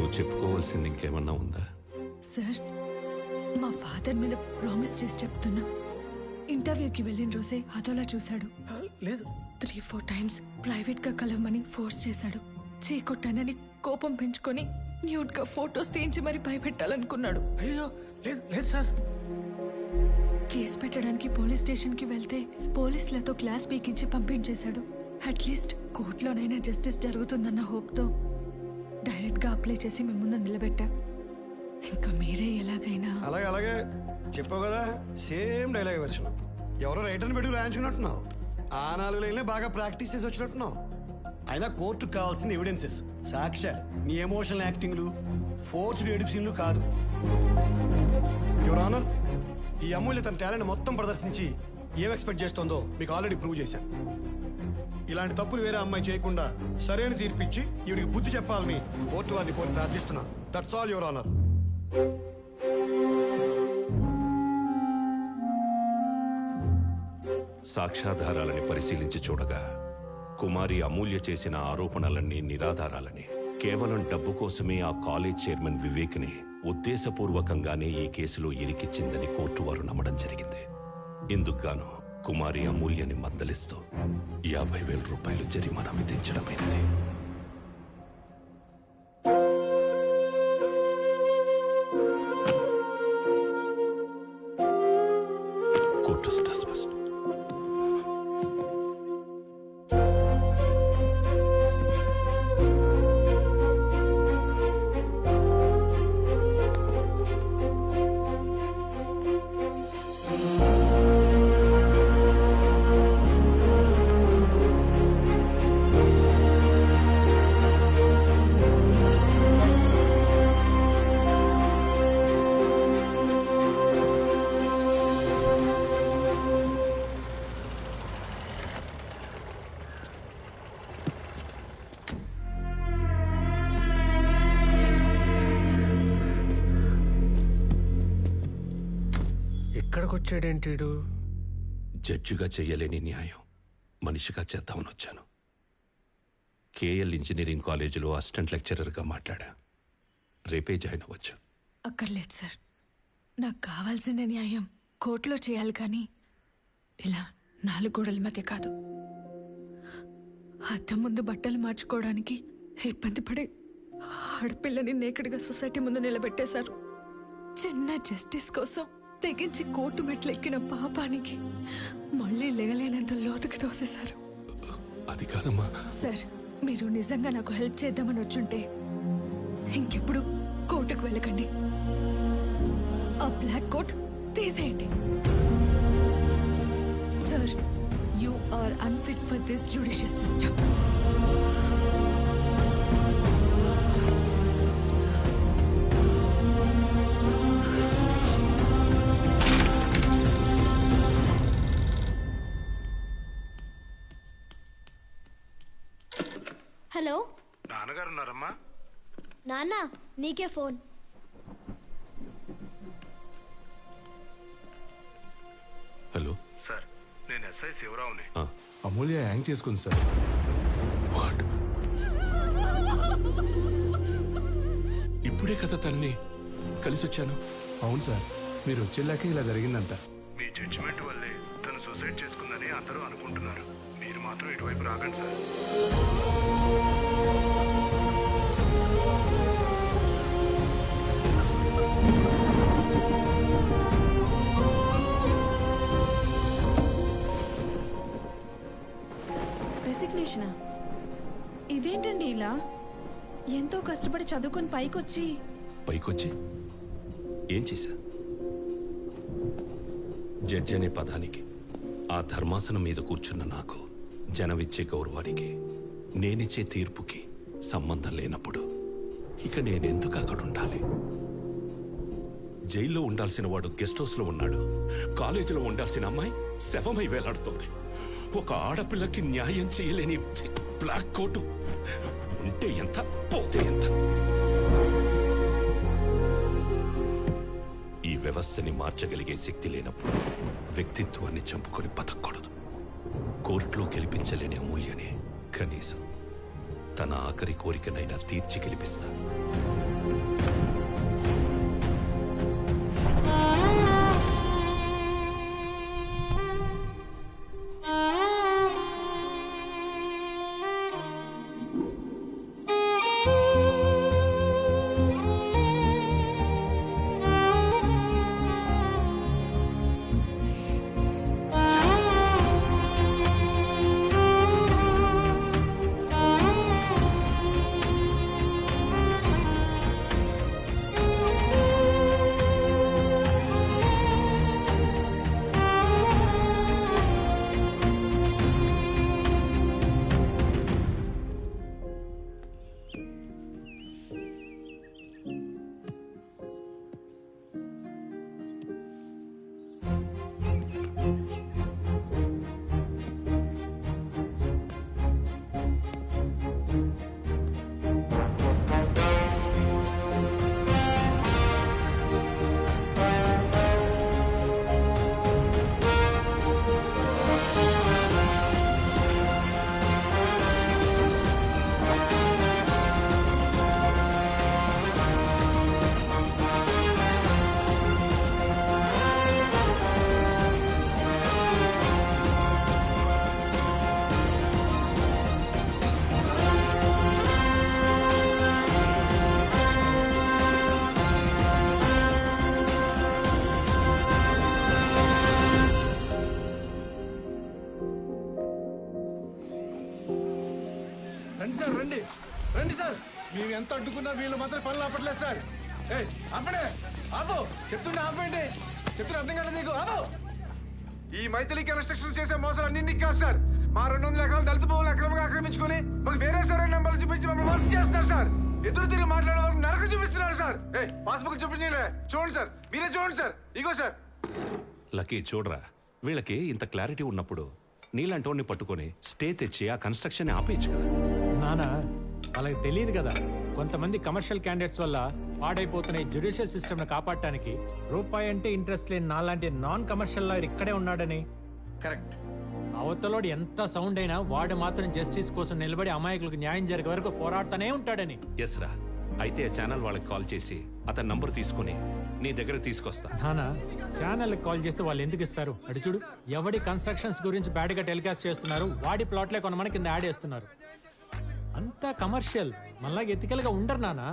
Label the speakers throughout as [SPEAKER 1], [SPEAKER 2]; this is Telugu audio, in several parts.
[SPEAKER 1] నువ్వు చెప్పుకోవాల్సింది ఇంకేమన్నా ఉందా?
[SPEAKER 2] సార్, మా ఫాదర్ మీద ప్రామిస్ చేసి చెప్తున్నా. ఇంటర్వ్యూకి వెళ్ళిన రోజే అదోలా చూశాడు.
[SPEAKER 3] లేదు,
[SPEAKER 2] 3-4 టైమ్స్ ప్రైవేట్ గా కలవమని ఫోర్స్ చేశాడు. చీకొట్టానని కోపం పెంచుకొని న్యూడ్ గా ఫోటోస్ తీయించి మరి భయపెట్టాలనుకున్నాడు.
[SPEAKER 3] అయ్యో లేదు లేదు సార్.
[SPEAKER 2] కేసు పెట్టడానికి పోలీస్ స్టేషన్ కి వెళ్తే పోలీసులతో క్లాస్ పీకించి పంపించేశాడు. అట్లీస్ట్ కోర్టులోనైనా జస్టిస్ జరుగుతుందన్న హోప్ తో డైరెక్ట్ గా అప్లై చేసి మీ ముందు నిలబెట్టా. ఇంకా మీరే ఎలాగైనా.
[SPEAKER 4] అలాగే అలాగే చెప్పావు కదా, సేమ్ డైలాగ్ వెర్షన్. ఎవరో రైటర్ని పెట్టి రాయించుకున్నట్టున్నావు. ఆ 4 లైన్లే బాగా ప్రాక్టీస్ చేసి వచ్చినట్టున్నావు. అయినా కోర్టుకు కావాల్సిన ఎవిడెన్సెస్, సాక్ష్యాలు, నీ ఎమోషనల్ యాక్టింగ్లు, ఫోర్స్డ్ ఎడిప్షన్లు కాదు. యువర్ ఆనర్, ఈ అమూల్య తన టాలెంట్ మొత్తం ప్రదర్శించి ఏం ఎక్స్పెక్ట్ చేస్తుందో మీకు ఆల్రెడీ ప్రూవ్ చేశాను. ఇలాంటి తప్పులు వేరే అమ్మాయి చేయకుండా సరైన తీర్పిచ్చి ఈవిడికి బుద్ధి చెప్పాలని కోర్టు వారిని కోరి ప్రార్థిస్తున్నాను. That's all your honour.
[SPEAKER 1] సాక్ష్యాధారాలని పరిశీలించి చూడగా కుమారి అమూల్య చేసిన ఆరోపణలన్నీ నిరాధారాలని, కేవలం డబ్బు కోసమే ఆ కాలేజ్ చైర్మన్ వివేక్ని ఉద్దేశపూర్వకంగానే ఈ కేసులో ఇరికిచ్చిందని కోర్టు వారు నమ్మడం జరిగింది. ఇందుకుగాను కుమారి అమూల్యని మందలిస్తూ 50,000 రూపాయలు జరిమానా విధించడమైనది. Court dismissed.
[SPEAKER 3] ఎక్కడికి వచ్చాడేంటి?
[SPEAKER 1] జడ్జిగా చెయ్యలేని న్యాయం మనిషిగా చేద్దామని వచ్చాను. కేఎల్ ఇంజనీరింగ్ కాలేజీలో అసిస్టెంట్ లెక్చరర్గా మాట్లాడా. రేపే జాయిన్ అవ్వచ్చు.
[SPEAKER 2] అక్కర్లేదు సార్, నాకు కావాల్సిన న్యాయం కోర్టులో చేయాలి, కానీ ఇలా 4 గోడల మధ్య కాదు. అద్దం ముందు బట్టలు మార్చుకోవడానికి ఇబ్బంది పడే ఆడపిల్లని నేకడిగా సొసైటీ ముందు నిలబెట్టేశారు. చిన్న జస్టిస్ కోసం తెగించి కోర్టు మెట్లు ఎక్కిన పాపానికి మళ్ళీ లేగలేనంత లోతుకి తోసేశారు.
[SPEAKER 1] అది కాదమ్మా.
[SPEAKER 2] సార్, మీరు నిజంగా నాకు హెల్ప్ చేద్దామని వచ్చుంటే ఇంకెప్పుడు కోర్టుకు వెళ్ళకండి. ఆ బ్లాక్ కోట్ తీసేయండి. Sir, you are unfit for this judicial system.
[SPEAKER 5] Hello,
[SPEAKER 3] నాన్నగారు ఉన్నారమ్మా?
[SPEAKER 5] నాన్న నీకే ఫోన్.
[SPEAKER 1] హలో
[SPEAKER 3] సార్, నేను ఎస్ఐ శివరావుని.
[SPEAKER 6] అమూల్య హ్యాంగ్ చేసుకుంది సార్.
[SPEAKER 1] వాట్? ఇప్పుడే కదా తన్ని కలిసి వచ్చాను.
[SPEAKER 6] అవును సార్, మీరు వచ్చేలాక ఇలా జరిగిందంట.
[SPEAKER 3] మీ జడ్జిమెంట్ వల్లే తను సూసైడ్ చేసుకుందని అందరూ అనుకుంటున్నారు. మీరు మాత్రం ఇటువైపు రాకండి సార్.
[SPEAKER 7] రెసిగ్నేషనా? ఇదేంటండి ఇలా? ఎంతో కష్టపడి చదువుకొని
[SPEAKER 1] పైకొచ్చి ఏం చేశా? జడ్జి అనే పదానికి, ఆ ధర్మాసనం మీద కూర్చున్న నాకు, జనమిచ్చే గౌరవానికి, నేనిచ్చే తీర్పుకి సంబంధం లేనప్పుడు ఇక నేనెందుకు అక్కడ ఉండాలి? జైల్లో ఉండాల్సిన వాడు గెస్ట్ హౌస్లో ఉన్నాడు. కాలేజీలో ఉండాల్సిన అమ్మాయి శవమై వేలాడుతోంది. ఒక ఆడపిల్లకి న్యాయం చేయలేని బ్లాక్ కోటు ఉంటే ఎంత, పోతే ఎంత? ఈ వ్యవస్థని మార్చగలిగే శక్తి లేనప్పుడు వ్యక్తిత్వాన్ని చంపుకొని బతకూడదు. కోర్టులో గెలిపించలేని అమూల్యనే కనీసం తన ఆఖరి కోరికనైనా తీర్చి గెలిపిస్తా.
[SPEAKER 6] ఎంత అడ్డుకున్నా వీళ్ళు మాత్రం పనులు ఆపట్లేదు సార్. ఆపడే, ఆపు, చెప్తున్నా ఆపండి, చెప్తున్నా అర్థం కాలేదు నీకు, ఆపు.
[SPEAKER 3] ఈ మైథిలి కన్స్ట్రక్షన్ చేసే మోసాలు అన్ని నీకు కాదు సార్. మా 200 ఎకరాలు దళిత భూములు అక్రమంగా ఆక్రమించుకొని మాకు వేరే సరైన నెంబర్లు చూపించి మమ్మల్ని మోసం చేస్తున్నారు సార్. ఎదురు తిరిగి మాట్లాడే వాళ్ళకి నరక చూపిస్తున్నారు సార్. పాస్బుక్ చూపించలే, చూడండి సార్, మీరే చూడండి సార్, ఇగో సార్.
[SPEAKER 1] లక్కీ చూడరా, వీళ్ళకి ఇంత క్లారిటీ ఉన్నప్పుడు నీలాంటోడిని పట్టుకొని స్టే తెచ్చి ఆ కన్స్ట్రక్షన్ ఆపేయచ్చు కదా.
[SPEAKER 8] నానా వాళ్ళకి తెలియదు కదా, కొంతమంది కమర్షియల్ క్యాండిడేట్స్ వల్ల పాడైపోతున్న ఈ జ్యుడిషియల్ సిస్టమ్ ని కాపాడటానికి రూపాయి అంటే ఇంట్రెస్ట్ లేని నాలాంటి నాన్ కమర్షియల్ లాయర్ ఇక్కడే ఉన్నాడని.
[SPEAKER 6] కరెక్ట్.
[SPEAKER 8] అవతలోడు ఎంత సౌండ్ అయినా వాడు మాత్రం జస్టిస్ కోసం నిలబడి అమాయకులకు న్యాయం జరిగే వరకు పోరాడుతూనే ఉంటాడని.
[SPEAKER 1] ఎస్ రా, అయితే ఆ ఛానల్ వాళ్ళకి కాల్ చేసి అతని నంబర్ తీసుకుని నీ దగ్గర తీసుకొస్తా.
[SPEAKER 8] నానా ఛానల్ కాల్ చేస్తే వాళ్ళు ఎందుకు ఇస్తారు? అటు చూడు, ఎవడి కన్స్ట్రక్షన్స్ గురించి బ్యాడ్ గా టెలికాస్ట్ చేస్తున్నారు, వాడి ప్లాట్లే కొనమని కింద యాడ్ చేస్తున్నారు. అంతా కమర్షియల్, మళ్ళా ఎథికల్ గా ఉండరు నానా.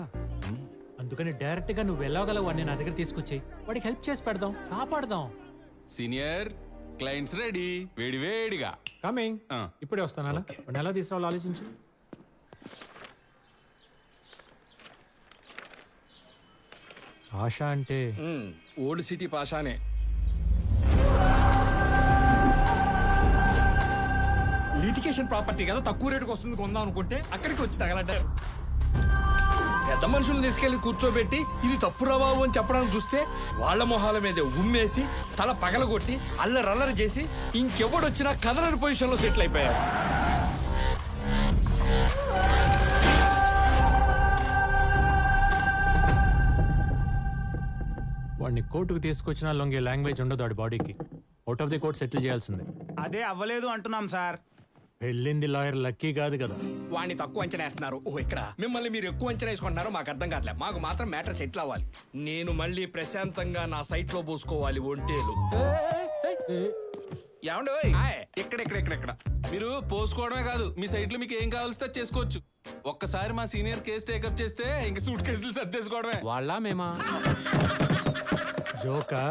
[SPEAKER 8] అందుకని డైరెక్ట్ గా నువ్వు వెళ్ళగలవు అని నా దగ్గర తీసుకొచ్చి వాడికి హెల్ప్ చేసి పెడదాం, కాపాడదాం.
[SPEAKER 9] సీనియర్ క్లయింట్స్ రెడీ, వేడి వేడిగా
[SPEAKER 8] కమింగ్. ఇప్పుడే వస్తాను. అలా ఎలా తీసుకురావాలో ఆలోచించు. ఆశ అంటే
[SPEAKER 6] ఓల్డ్ సిటీ పాషానే. లిటికేషన్ ప్రాపర్టీ కదా, తక్కువ రేటుకి వస్తుంది కొందాం అనుకుంటే అక్కడికి వచ్చి తగలంటారు. పెద్ద మనుషులను తీసుకెళ్లి కూర్చోబెట్టి ఇది తప్పు రాబాబు అని చెప్పడానికి చూస్తే వాళ్ళ మొహాల మీద ఉమ్మేసి తల పగలగొట్టి అల్లరల్లరి చేసి ఇంకెవడొచ్చినా కదలని పొజిషన్ లో సెటిల్ అయిపోయారు.
[SPEAKER 8] వాడిని కోర్టుకు తీసుకొచ్చినా లొంగే లాంగ్వేజ్ ఉండదు వాడి బాడీకి. Out of the court settle చేయాల్సిందే.
[SPEAKER 10] అదే అవ్వలేదు అంటున్నాం సార్.
[SPEAKER 8] వెళ్ళింది లాయర్ లక్కీ కాదు కదా.
[SPEAKER 6] వాడిని తక్కువ అంచనా వేస్తున్నారు. ఓహో, ఇక్కడ మిమ్మల్ని మీరు ఎక్కువ అంచనా వేసుకుంటున్నారో మాకు అర్థం కావట్లేదు. మాకు మాత్రం మ్యాటర్ సెటిల్ అవ్వాలి. నేను మళ్ళీ ప్రశాంతంగా నా సైట్ లో పోసుకోవాలి ఒంటేలు. ఏమండి ఇక్కడ
[SPEAKER 9] మీరు పోసుకోవడమే కాదు, మీ సైట్ లో మీకు ఏం కావాల్సి చేసుకోవచ్చు. ఒక్కసారి మా సీనియర్ కేసు టేకప్ చేస్తే ఇంక సూట్ కేసులు సర్దేసుకోవడమే.
[SPEAKER 8] వాళ్ళ మేమా జోకా?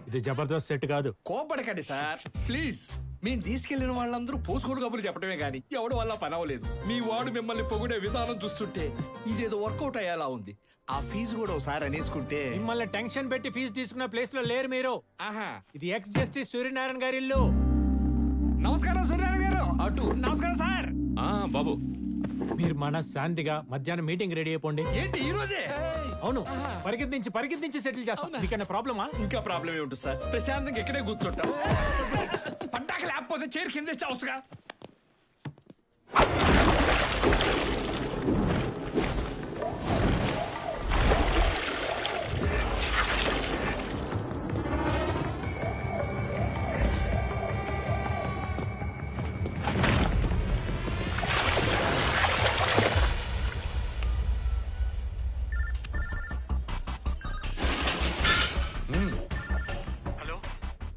[SPEAKER 8] ఇది జబర్దస్త్ సెట్ కాదు.
[SPEAKER 6] కోపడకండి సార్ ప్లీజ్. మేము తీసుకెళ్లిన వాళ్ళందరూ పోసుకోడు కబుర్లు చెప్పడమే గానీ ఎవడు వల్ల పని అవ్వలేదు. మీ వాడు మిమ్మల్ని పొగిడే విధానం చూస్తుంటే ఇదేదో వర్కౌట్ అయ్యేలా ఉంది. ఆ ఫీజు కూడా ఒకసారి అనేసుకుంటే.
[SPEAKER 8] మిమ్మల్ని టెన్షన్ పెట్టి ఫీజు తీసుకున్న ప్లేస్ లో లేరు మీరు.
[SPEAKER 6] ఆహా,
[SPEAKER 8] ఇది ఎక్స్ జస్టిస్ సూర్యనారాయణ గారి ఇల్లు.
[SPEAKER 6] నమస్కారం సూర్యనారాయణ గారు. అటు నమస్కారం సార్.
[SPEAKER 1] బాబు,
[SPEAKER 8] మీరు మనశ్శాంతిగా మధ్యాహ్నం మీటింగ్ రెడీ అయిపోండి.
[SPEAKER 6] ఏంటి ఈ రోజే?
[SPEAKER 8] అవును, పరిగెత్తించి సెటిల్ చేస్తాం. మీకన్నా ప్రాబ్లమా?
[SPEAKER 6] ఇంకా ప్రాబ్లం ఏముంటుంది సార్, ప్రశాంతంగా ఇక్కడే కూర్చుంటాం. పడ్డాక లేకపోతే చైర్ కింద చావచ్చుగా.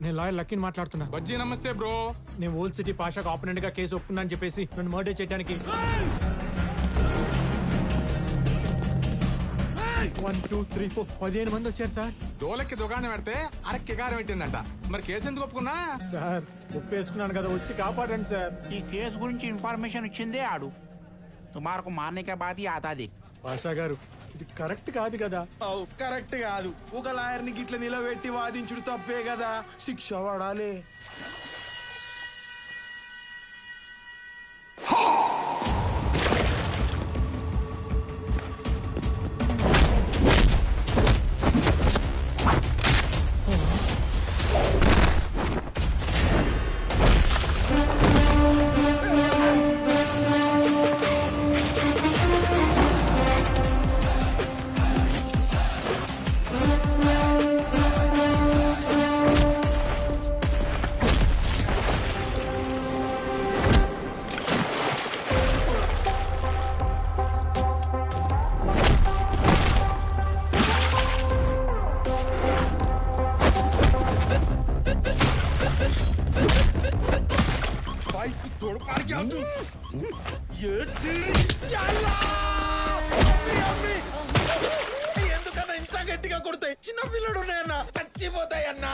[SPEAKER 8] నేను లాయర్ లక్కీని మాట్లాడుతున్నా.
[SPEAKER 9] బజ్జీ నమస్తే బ్రో.
[SPEAKER 8] నేను ఓల్డ్ సిటీ పాషాకు ఆపోనెంట్ గా కేసు ఒప్పుకున్నా అని చెప్పేసి నన్ను మర్డర్ చేయడానికి 1, 2, 3, 4 15 మంది వచ్చారు సార్.
[SPEAKER 9] దోలకి దుకాణం పెడితే అరక్కి కారం పెట్టిందంట. మరి కేసు ఎందుకు ఒప్పుకున్నా?
[SPEAKER 8] సార్ ఒప్పేసుకున్నాను కదా, వచ్చి కాపాడండి సార్.
[SPEAKER 10] ఈ కేసు గురించి ఇన్ఫర్మేషన్ ఇచ్చిందే ఆడు. తుమారకు మారనే బాధ ఆతాది.
[SPEAKER 8] పాషా గారు, ఇది కరెక్ట్ కాదు కదా.
[SPEAKER 10] కరెక్ట్ కాదు. ఒక లాయర్ని గిట్ల నిలబెట్టి వాదించుడు తప్పే కదా, శిక్ష పడాలి. ఎందుకన్నా ఇంత గట్టిగా కొడతాయి? చిన్న పిల్లడు చచ్చిపోతాయన్నా.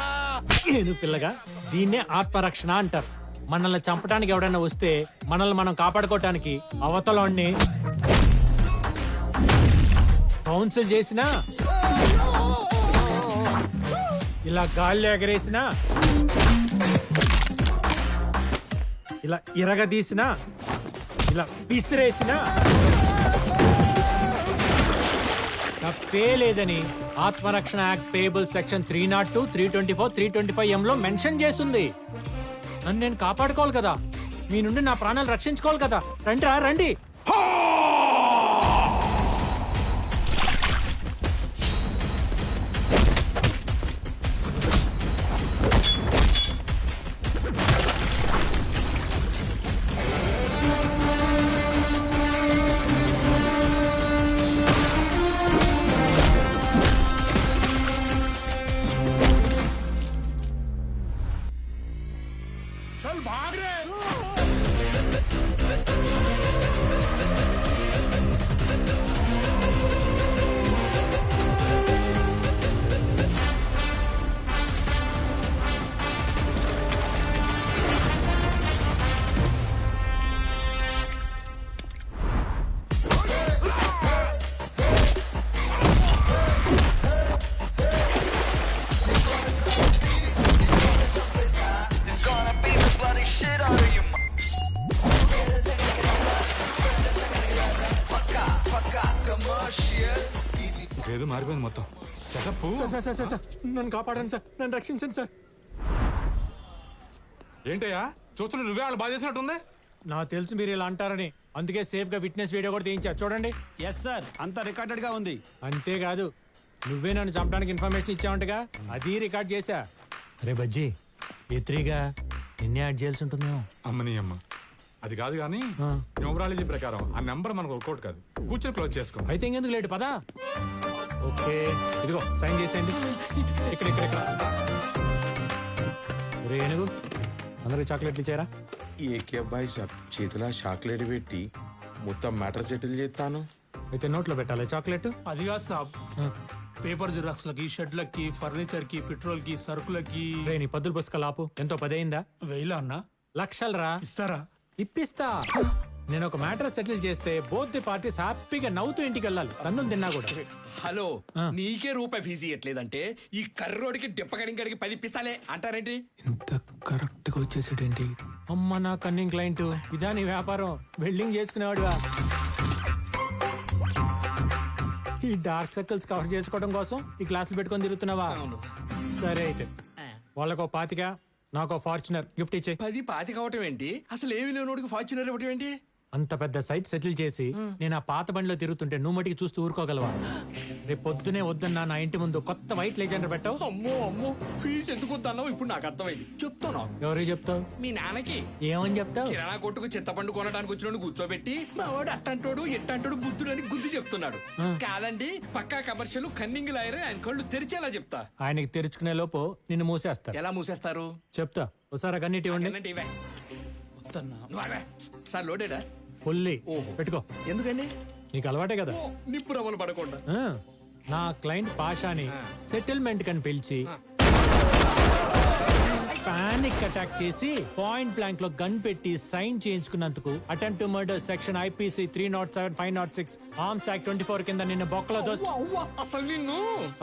[SPEAKER 8] నేను పిల్లగా దీన్నే ఆత్మరక్షణ అంటారు. మనల్ని చంపడానికి ఎవడైనా వస్తే మనల్ని మనం కాపాడుకోవటానికి అవతలోని బౌన్సులు చేసినా, ఇలా గాల్లో ఎగరేసినా, ఇలా ఇరగదీసినా, ఇలా విసిరేసినా తప్పే లేదని ఆత్మరక్షణ యాక్ట్ పేబుల్ సెక్షన్ 302, 324, 325 లో మెన్షన్ చేసింది. నన్ను నేను కాపాడుకోవాలి కదా, మీ నుండి నా ప్రాణాలు రక్షించుకోవాలి కదా. రండి రా రండి.
[SPEAKER 6] चल भाग रे
[SPEAKER 10] ఏదో మారిపోయింది మొత్తం సెటప్.
[SPEAKER 8] సార్ నన్ను కాపాడండి సార్, నన్ను రక్షించండి సార్.
[SPEAKER 10] ఏంటయ్యా చూస్తున్నా నువ్వే వాళ్ళు బాధ చేసినట్టుంది.
[SPEAKER 8] నాకు తెలుసు మీరు ఇలా అంటారని, అందుకే సేఫ్ గా విట్నెస్ వీడియో కూడా తీయించా చూడండి.
[SPEAKER 6] ఎస్ సార్, అంతా రికార్డెడ్ గా ఉంది.
[SPEAKER 8] అంతేకాదు నువ్వే నన్ను చంపడానికి ఇన్ఫర్మేషన్ ఇచ్చావంటగా, అది రికార్డ్ చేశా. రే బజ్జీ, ఎత్రీగా నిన్నే యాడ్ చేయాల్సి ఉంటుందేమో.
[SPEAKER 10] అమ్మని అమ్మ అది కాదు కానీ న్యూమరాలజీ ప్రకారం ఆ నెంబర్ మనకు వర్కౌట్ కాదు. కూర్చొని క్లోజ్ చేసుకో.
[SPEAKER 8] అయితే ఇంకెందుకు లేటు పదా. ఓకే ఇదిగో సైన్ చేసేయండి. ఇక్కడ ఇక్కడ ఇక్కడ. రే ఏనుగు, అందరికి చాక్లెట్లు ఇచ్చారా?
[SPEAKER 11] ఏకే అబ్బాయి సాబ్ చేతిలో చాక్లెట్ పెట్టి మొత్తం మ్యాటర్ సెటిల్ చేస్తాను.
[SPEAKER 8] అయితే నోట్లో పెట్టాలి చాక్లెట్.
[SPEAKER 6] అది కాదు సాబ్, పేపర్ జిరాక్స్ లకి, షెడ్లకి, ఫర్నిచర్ కి, పెట్రోల్ కి, సరుకులకి.
[SPEAKER 8] రే నీ పద్దులు పుస్తకాలు ఎంతో 10 అయిందా?
[SPEAKER 6] 1000 అన్నా?
[SPEAKER 8] లక్షలు రా.
[SPEAKER 6] ఇస్తారా?
[SPEAKER 8] ఇప్పిస్తా. నేను ఒక మ్యాటర్ సెటిల్ చేస్తే బోత్ ది పార్టీస్ హ్యాపీగా నవ్వుతూ ఇంటికి వెళ్ళాలి, తన్నులు తిన్నా కూడా.
[SPEAKER 6] హలో, నీకే రూపాయి ఫీజు ఇవ్వట్లేదంటే ఈ కర్రోడికి డిప్పగడికి 10 ఇప్పిస్తాలే అంటారేంటి?
[SPEAKER 8] ఇంత కరెక్ట్ గా వచ్చేసేటేంటి? అమ్మ నా కన్నింగ్ క్లయింట్, ఇదా నీ వ్యాపారం? వెల్డింగ్ చేసుకునేవాడువా? ఈ డార్క్ సర్కిల్స్ కవర్ చేసుకోవడం కోసం ఈ క్లాసులు పెట్టుకొని తిరుగుతున్నావా? సరే అయితే వాళ్ళకో 25, నాకో ఫార్చునర్ గిఫ్ట్ ఇచ్చే.
[SPEAKER 6] 10 పాతి కావటం ఏంటి? అసలు ఏమి లేనోడికి ఫార్చునర్ ఇవ్వటం ఏంటి?
[SPEAKER 8] అంత పెద్ద సైట్ సెటిల్ చేసి నేను ఆ పాత బండిలో తిరుగుతుంటే నువ్వు మటుకి చూస్తూ ఊరుకోగలవా? రేపు పొద్దునే వద్దన్నా నా ఇంటి ముందు కొత్త వైట్ లెజెండర్ పెట్టావు.
[SPEAKER 6] అమ్మో ఫీజు ఎందుకు వద్దన్నావు ఇప్పుడు నాకు అర్థమైంది. చెప్తాను.
[SPEAKER 8] ఎవరికి చెప్తావు?
[SPEAKER 6] మీ నాన్నకి.
[SPEAKER 8] ఏమని చెప్తావు?
[SPEAKER 6] కిరాణా కొట్టుకు చింతపండు కొనడానికి వచ్చిన కూర్చోబెట్టి మా వాడు అట్టంటోడు ఎట్టంటోడు బుద్ధుడు అని గుద్ది చెప్తున్నాడు. కాదండి, పక్కా కమర్షియల్ కన్నింగ్ లాయర్, ఆయన కళ్ళు తెరిచేలా చెప్తా.
[SPEAKER 8] ఆయనకి తెరుచుకునే లోపు నిన్ను మూసేస్తా.
[SPEAKER 6] ఎలా మూసేస్తారు
[SPEAKER 8] చెప్తా. ఒకసారి గన్నిటి ఇవ్వండి.
[SPEAKER 6] సార్ లోడేడా?
[SPEAKER 8] ఫుల్లీ. పెట్టుకో.
[SPEAKER 6] ఎందుకండి?
[SPEAKER 8] నీకు అలవాటే కదా.
[SPEAKER 6] నిప్పు రవ్వలు పడకుండా.
[SPEAKER 8] నా క్లయింట్ పాషాని సెటిల్మెంట్ కని పిలిచి పానిక్ అటాక్ చేసి పాయింట్ బ్లాంక్ లో గన్ పెట్టి సైన్ చేయించుకున్నందుకు attempt to murder section IPC 307, 506, arms act 24 కింద నిన్న బొక్కలో దోసి.
[SPEAKER 6] అసలు నిన్ను.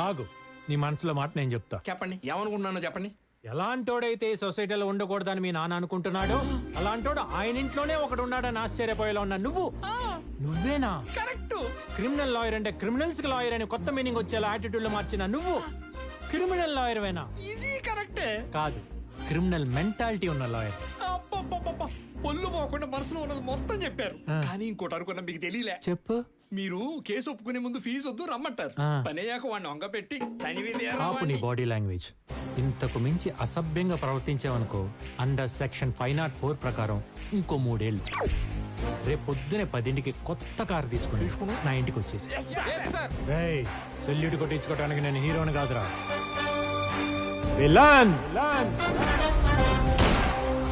[SPEAKER 8] ఆగు, నీ మనసులో మాట నేను చెప్తా.
[SPEAKER 6] చెప్పండి, ఏమనుకుంటున్నానో చెప్పండి.
[SPEAKER 8] ఎలాంటోడైతే ఈ సొసైటీలో ఉండకూడదని మీ నాన్న అనుకుంటున్నాడు, అలాంటోడు ఆయన ఇంట్లోనే ఒకడు ఉన్నాడని ఆశ్చర్యపోయేలా ఉన్నా నువ్వేనా?
[SPEAKER 6] కరెక్ట్.
[SPEAKER 8] క్రిమినల్ లాయర్ అంటే క్రిమినల్స్ కి లాయర్ అని కొత్త మీనింగ్ వచ్చేలా యాటిట్యూడ్ లో మార్చిన నువ్వు క్రిమినల్ లాయర్ వేనా?
[SPEAKER 6] ఇది కరెక్టే.
[SPEAKER 8] కాదు, క్రిమినల్ మెంటాలిటీ ఉన్న లాయర్.
[SPEAKER 6] పొల్లు పోకుండా మనసులో ఉన్నది మొత్తం చెప్పారు. కానీ ఇంకోటి అనుకున్నా, మీకు తెలియలే.
[SPEAKER 8] చెప్పు.
[SPEAKER 6] మీరు కేసు ఒప్పుకునే ముందు ఫీజు వద్దు రమ్మంటారు. పని అయ్యాక వాడిని వంగ పెట్టి
[SPEAKER 8] ఆపు నీ బాడీ లాంగ్వేజ్. ఇంతకు మించి అసభ్యంగా ప్రవర్తించావనుకో అండర్ సెక్షన్ 504 ప్రకారం ఇంకో 3 ఏళ్ళు. రేపు పొద్దునే 10ంటికి కొత్త కారు తీసుకుని నా ఇంటికి వచ్చేసి సెల్యూట్ కొట్టించుకోవడానికి నేను హీరోని కాదురా, విలన్.